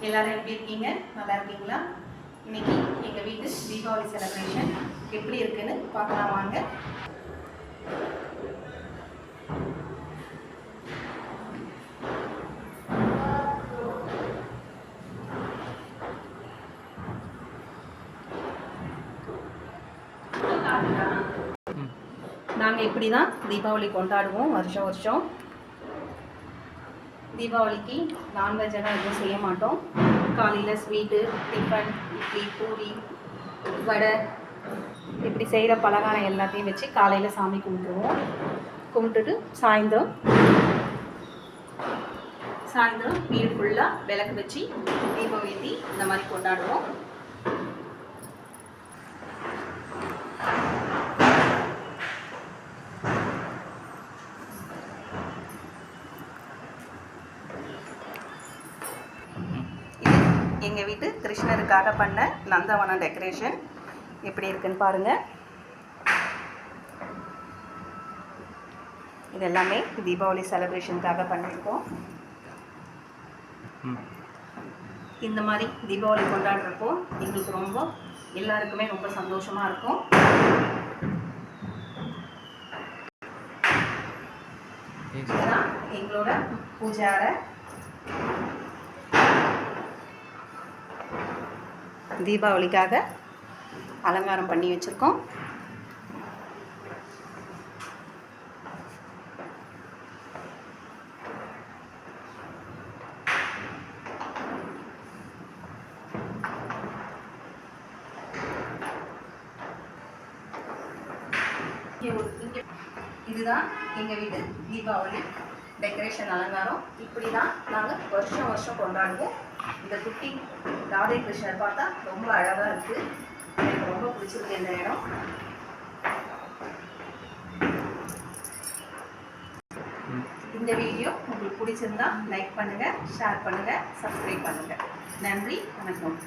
எல்லாரும் எப்படி இருக்கீங்க? நல்லா இருக்கீங்களா? இன்னைக்கு எங்கள் வீட்டு தீபாவளி செலிப்ரேஷன் எப்படி இருக்குன்னு பார்க்கலாம் வாங்க. நாங்கள் இப்படி தான் தீபாவளி கொண்டாடுவோம் வருஷம் வருஷம். தீபாவளிக்கு நான்வெஜ் எல்லாம் எதுவும் செய்ய மாட்டோம். காலையில் ஸ்வீட்டு, டிஃபன், இட்லி, பூரி, வடை இப்படி செய்கிற பலகாரம் எல்லாத்தையும் வச்சு காலையில் சாமி கும்பிட்டுருவோம். கும்பிட்டுட்டு சாயந்தரம் வீடு ஃபுல்லாக விளக்கு வச்சு தீபம் ஏற்றி இந்த மாதிரி கொண்டாடுவோம். எங்கள் வீட்டு கிருஷ்ணருக்காக பண்ண நந்தவனம் டெக்கரேஷன் எப்படி இருக்குன்னு பாருங்கள். இது எல்லாமே தீபாவளி செலிப்ரேஷனுக்காக பண்ணியிருக்கோம். இந்த மாதிரி தீபாவளி கொண்டாடுறப்போ எங்களுக்கு எல்லாருக்குமே ரொம்ப சந்தோஷமாக இருக்கும். இதுதான் எங்களோட பூஜை அறை. தீபாவளிக்காக அலங்காரம் பண்ணி வச்சுருக்கோம். இதுதான் எங்கள் வீட்டு தீபாவளி டெக்கரேஷன் அலங்காரம். இப்படி தான் நாங்கள் வருஷம் வருஷம் கொண்டாடுவோம். இந்த குட்டி ராதே கிருஷ்ணர் பார்த்தா ரொம்ப அழகாக இருக்குது. எனக்கு ரொம்ப பிடிச்சிருக்கு இந்த இடம். இந்த வீடியோ உங்களுக்கு பிடிச்சிருந்தா லைக் பண்ணுங்கள், ஷேர் பண்ணுங்கள், சப்ஸ்கிரைப் பண்ணுங்கள். நன்றி, வணக்கம்.